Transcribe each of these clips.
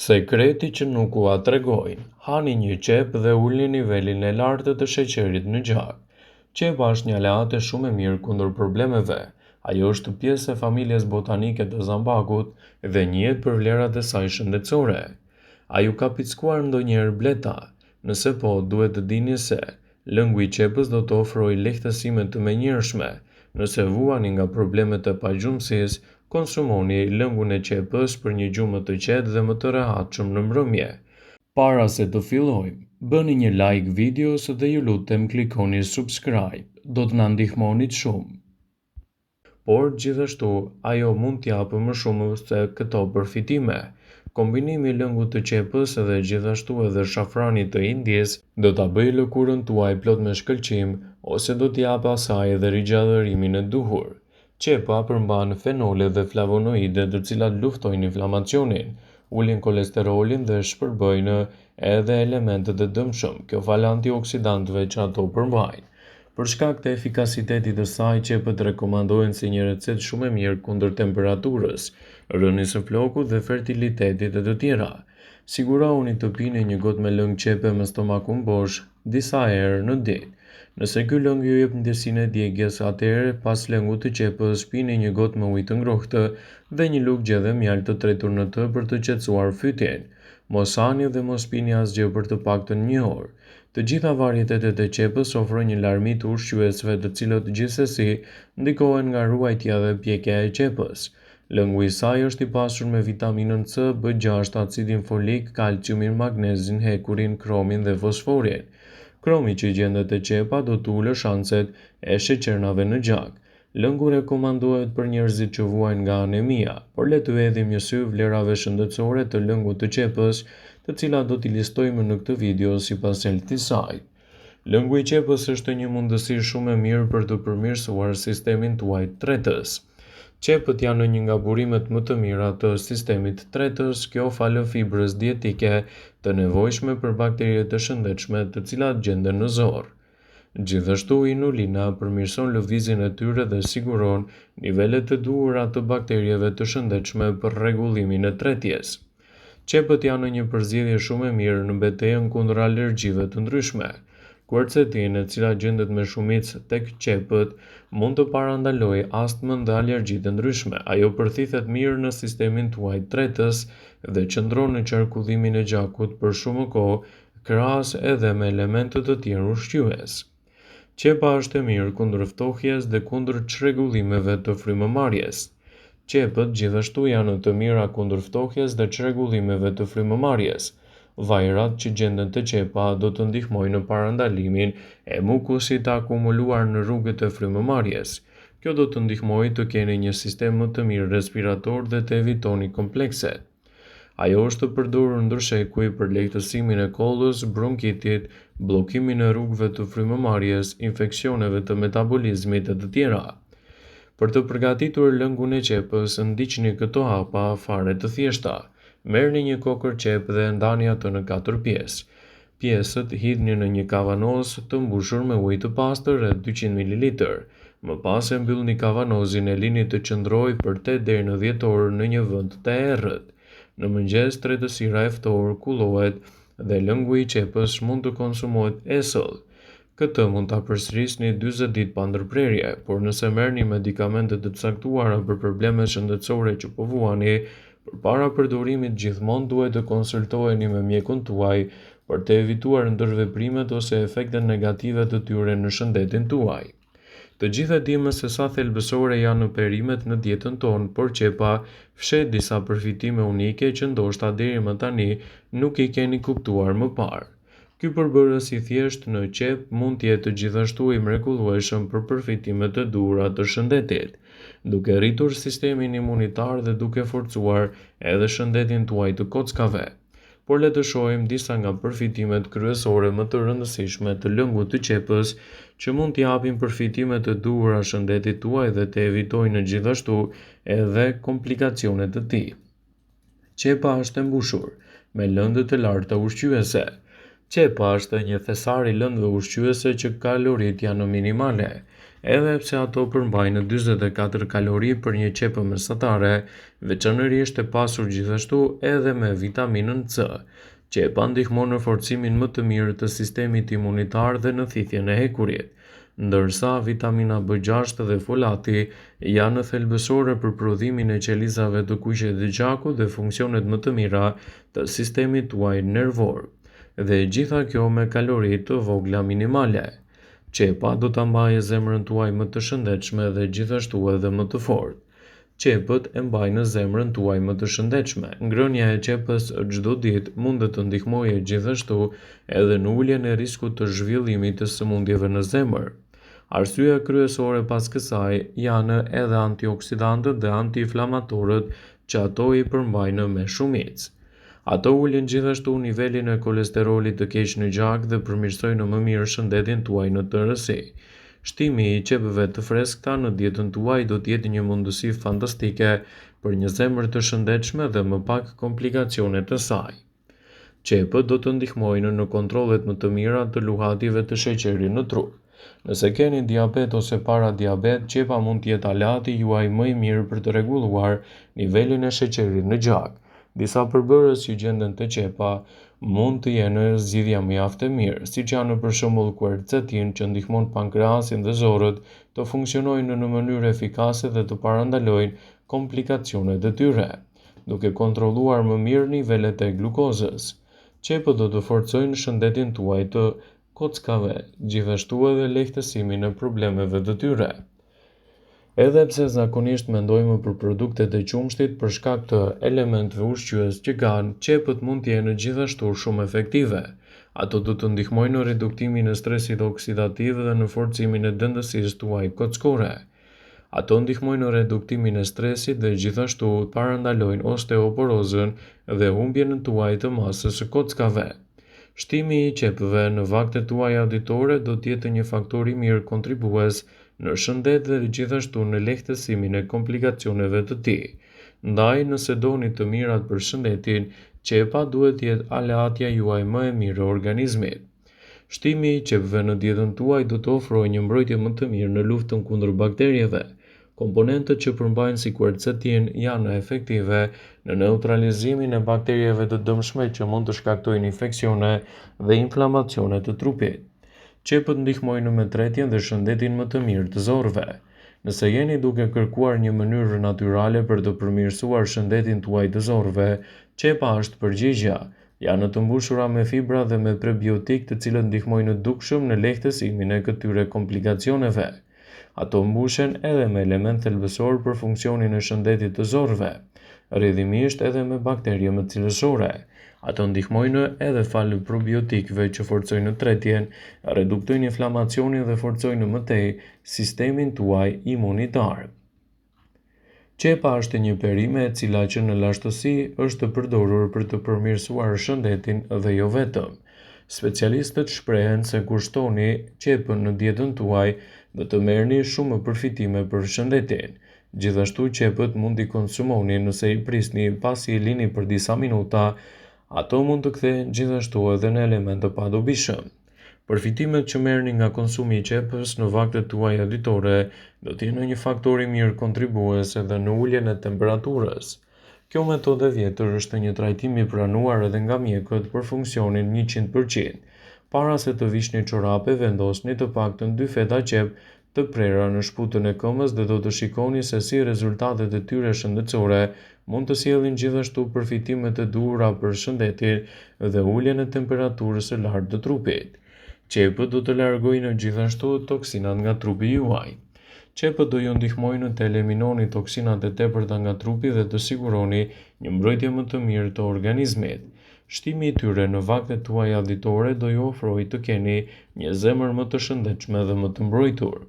Sekreti që nuk ua tregojnë. Hani një qep dhe ulni nivelin e lartë të sheqerit në gjak. Qepa është një aleate shumë e mirë kundër problemeve. Ajo është pjesë e familjes botanike të zambakut dhe njihet për vlerat e saj shëndetësore. A ju ka pickuar ndonjëherë bleta? Nëse po, duhet të dini se lëngu i qepës do të ofrojë lehtësime të menjëhershme. Nëse vuani nga problemet e pagjumësisë, konsumoni lëngun e qepës për një gjumë të qetë dhe më të rehatshëm në mbrëmje. Para se të fillojmë, bëni një like videos dhe ju lutem klikoni subscribe, do të na ndihmonit shumë. Por gjithashtu, ajo mund t'japë më shumë se këto përfitime. Kombinimi i lëngut të qepës dhe gjithashtu edhe shafranit të Indjes do ta bëjë lëkurën tuaj plot me shkëlqim ose do t'i japë asaj edhe rigjallërimin e duhur. Qepa përmban fenole dhe flavonoide të cilat luftojnë inflamacionin, ulin kolesterolin dhe shpërbëjnë edhe elementet e dëmshëm, kjo fal antioksidantëve që ato përmbajnë. Për shkak të efikasitetit të saj, qepët rekomandohen si një recetë shumë e mirë kundër temperaturës, rënies së flokut dhe fertilitetit e të tjera. Sigurohuni të pini një gotë me lëng qepe me stomakun bosh disa herë në ditë. Nëse ky lëng ju jep ndjesinë e djegjes, atëherë pas lëngut të qepës pini një gotë me ujë të ngrohtë dhe një lugë gjedhe mjaltë të tretur në të për të qetësuar fytyn. Mos hani dhe mos pini asgjë për të paktën një orë. Të gjitha varietetet e qepës ofrojnë një larmi të ushqyesve të cilët gjithsesi ndikohen nga ruajtja dhe pjekja e qepës. Lëngu i saj është i pasur me vitaminën C, B6, acidin folik, kalciumin, magnezin, hekurin, kromin dhe fosforin. Kromi që gjendet te qepa do të ulë shanset e sheqernave në gjak. Lëngu rekomandohet për njerëzit që vuajnë nga anemia, por le të hedhim një sy vlerave shëndetësore të lëngut të qepës, të cilat do t'i listojmë në këtë video sipas heltit të saj. Lëngu i qepës është një mundësi shumë e mirë për të përmirësuar sistemin tuaj tretës. Qepët janë një nga burimet më të mira të sistemit tretës, kjo falë fibrës dietike të nevojshme për bakteriet të shëndetshme të cilat gjenden në zorr. Gjithashtu, inulina përmirëson lëvizjen e tyre dhe siguron nivelet të duhura të bakterieve të shëndetshme për rregullimin e tretjes. Qepët janë një përzierje shumë e mirë në betejën kundër alergjive të ndryshme. Quercetin, e cila gjendet me shumicë tek qepët, mund të parandalojë astmën dhe alergjitë të ndryshme. Ajo përthithet mirë në sistemin tuaj tretës dhe qëndron në qarkullimin e gjakut për shumë kohë, krahas edhe me elemente të tjerë ushqyes. Qepa është e mirë kundër ftohjes dhe kundër çrregullimeve të frymëmarrjes. Qepët gjithashtu janë të mira kundër ftohjes dhe çrregullimeve të frymëmarrjes. Vajrat që gjenden te qepa do të ndihmojnë në parandalimin e mukusit të akumuluar në rrugët e frymëmarrjes. Kjo do të ndihmojë të keni një sistem më të mirë respirator dhe të evitoni komplekset. Ajo është përdorur ndërshekuj për lehtësimin e kollës, bronkitit, bllokimin e rrugëve të frymëmarrjes, infeksioneve të metabolizmit e të tjera. Për të përgatitur lëngun e qepës, ndiqni këto hapa fare të thjeshta. Merrni një kokër qepë dhe ndani atë në 4 pjesë. Pjesët hidhni në një kavanos të mbushur me ujë të pastër rreth 200 ml. Më pas e mbyllni kavanozin e lini të qëndrojë për 8 deri në 10 orë në një vend të errët. Në mëngjes, tretësira e ftohtë kullohet dhe lëngu i qepës mund të konsumohet esëll. Këtë mund ta përsërisni 40 ditë pa ndërprerje, por nëse merrni medikamente të caktuara për problemet shëndetësore që po vuani, përpara përdorimit gjithmonë duhet të konsultoheni me mjekun tuaj për të evituar ndërveprimet ose efektet negative të tyre në shëndetin tuaj. Të gjithë e dimë se sa thelbësore janë perimet në dietën tonë, por qepa fshet disa përfitime unike që ndoshta deri më tani nuk i keni kuptuar më parë. Ky përbërës i thjeshtë në qep mund të jetë gjithashtu i mrekullueshëm për përfitime të duhura të shëndetit, duke rritur sistemin imunitar dhe duke forcuar edhe shëndetin tuaj të kockave. Por le të shohim disa nga përfitimet kryesore më të rëndësishme të lëngut të qepës që mund t'i japin përfitime të duhura shëndetit tuaj dhe të evitojnë gjithashtu edhe komplikacionet të tij. Qepa është e mbushur me lëndë të larta ushqyese. Qepa është një thesar i lëndëve ushqyese që kaloritë janë minimale. edhe pse ato përmbajnë 44 kalori për një qepë mesatare, veçanërisht e pasur gjithashtu edhe me vitaminën C. Qepa ndihmon në forcimin më të mirë të sistemit imunitar dhe në thithjen e hekurit, ndërsa vitamina B6 dhe folati janë thelbësore për prodhimin e qelizave të kuqe të gjakut dhe funksionet më të mira të sistemit tuaj nervor, dhe gjitha kjo me kalori të vogla minimale. Qepa do ta mbajë zemrën tuaj më të shëndetshme dhe gjithashtu edhe më të fortë. Qepët e mbajnë zemrën tuaj më të shëndetshme. Ngrënia e qepës çdo ditë mund të ndihmojë gjithashtu edhe në uljen e riskut të zhvillimit të sëmundjeve në zemër. Arsyeja kryesore pas kësaj janë edhe antioksidantët dhe antiinflamatorët që ato i përmbajnë me shumicë. Ato ulin gjithashtu nivelin e kolesterolit të keq në gjak dhe përmirësojnë më mirë shëndetin tuaj në tërësi. Shtimi i qepëve të freskëta në dietën tuaj do të jetë një mundësi fantastike për një zemër të shëndetshme dhe më pak komplikacione të saj. Qepët do të ndihmojnë në kontrollet më të mira të luhative të sheqerit në trup. Nëse keni diabet ose paradiabet, qepa mund të jetë aleati juaj më i mirë për të rregulluar nivelin e sheqerit në gjak. Disa përbërës që gjenden te qepa mund të jenë zgjidhja mjaft e mirë, siç janë për shembull quercetin që ndihmon pankreasin dhe zorët të funksionojnë në mënyrë efikase dhe të parandalojnë komplikacionet e tyre, duke kontrolluar më mirë nivelet e glukozës. Qepët do të forcojnë shëndetin tuaj të kockave, gjithashtu edhe lehtësimin e problemeve të tyre. Edhe pse zakonisht mendojmë për produktet e qumshtit për shkak të elementëve ushqyes që kanë, qepët mund të jenë gjithashtu shumë efektive. Ato do të ndihmojnë në reduktimin e stresit oksidativ dhe në forcimin e dëndësisë tuaj kockore. Ato ndihmojnë në reduktimin e stresit dhe gjithashtu parandalojnë osteoporozën dhe humbjen tuaj të masës së kockave. Shtimi i qepëve në vaktet tuaja ditore do të jetë një faktor i mirë kontribues në shëndet dhe gjithashtu në lehtësimin e komplikacioneve të tij. Ndaj, nëse doni të mirat për shëndetin, qepa duhet të jetë aleatja juaj më e mirë e organizmit. Shtimi i qepëve në dietën tuaj do të ofrojë një mbrojtje më të mirë në luftën kundër bakterieve. Komponentët që përmbajnë si quercetin janë efektive në neutralizimin e bakterieve të dëmshme që mund të shkaktojnë infeksione dhe inflamacione të trupit. Qepët ndihmojnë me tretjen dhe shëndetin më të mirë të zorëve. Nëse jeni duke kërkuar një mënyrë natyrale për të përmirësuar shëndetin tuaj të zorëve, qepa është përgjigjja. Janë të mbushura me fibra dhe me prebiotik të cilët ndihmojnë dukshëm në lehtësimin e këtyre komplikacioneve. Ato mbushen edhe me element thelbësor për funksionin e shëndetit të zorëve, rrjedhimisht edhe me bakterie më cilësore. Ato ndihmojnë edhe falë probiotikëve që forcojnë tretjen, reduktojnë inflamacionin dhe forcojnë më tej sistemin tuaj imunitar. Qepa është një perime e cila që në lashtësi është përdorur për të përmirësuar shëndetin dhe jo vetëm. Specialistët shprehen se kur shtoni qepën në dietën tuaj, do të merrni shumë përfitime për shëndetin. Gjithashtu qepët mund t'i konsumoni nëse i prisni pasi i lini për disa minuta. Ato mund të kthehen gjithashtu edhe në elemente pa dobishëm. Përfitimet që merrni nga konsumi i qepës në vaktet tuaja ditore do të jenë një faktor i mirë kontribues edhe në uljen e temperaturës. Kjo metodë vjetër është një trajtim i pranuar edhe nga mjekët për funksionin 100%. Para se të vishni çorape, vendosni të paktën 2 feta qep të prera në shputën e këmbës dhe do të shikoni se si rezultatet e tyre shëndetësore mund të sjellin gjithashtu përfitime të duhura për shëndetin dhe uljen e temperaturës së lartë të trupit. Qepët do të largojnë gjithashtu toksinat nga trupi juaj. Qepët do ju ndihmojnë të eliminoni toksinat e tepërta nga trupi dhe të siguroni një mbrojtje më të mirë të organizmit. Shtimi i tyre në vaktet tuaja ditore do ju ofrojë të keni një zemër më të shëndetshme dhe më të mbrojtur.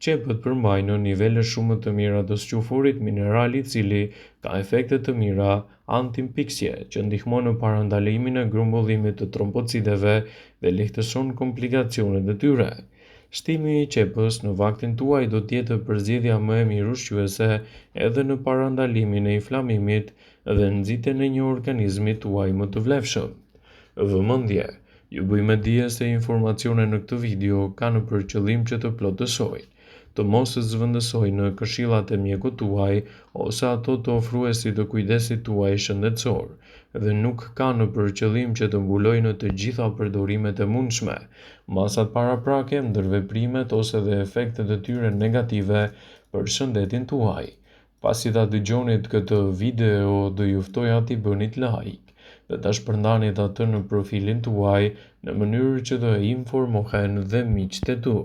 Qepët përmbajnë nivele shumë të mira të sqafurit mineral i cili ka efekte të mira antimpiksje që ndihmon në parandalimin e grumbullimit të trombocideve dhe lehtëson komplikacionet e tyre. Shtimi i qepës në vaktin tuaj do të jetë përzgjedhja më e mirë ushqyese edhe në parandalimin e inflamimit dhe nxitjen e një organizmi tuaj më të vlefshëm. Vëmendje, ju bëjmë dije se informacionet në këtë video kanë për qëllim që të plotësojnë. të mos zëvendësojë në këshillat e mjekut tuaj ose ato të ofruesit të kujdesit tuaj shëndetësor, dhe nuk ka në për qëllim që të mbulojë në të gjitha përdorimet e mundshme masat paraprake, ndërveprimet ose dhe efektet e tyre negative për shëndetin tuaj. Pasi ta dëgjonit këtë video, do ju ftoja t'i bënit like dhe ta shpërndanit atë në profilin tuaj në mënyrë që të informohen dhe miqtë e tu.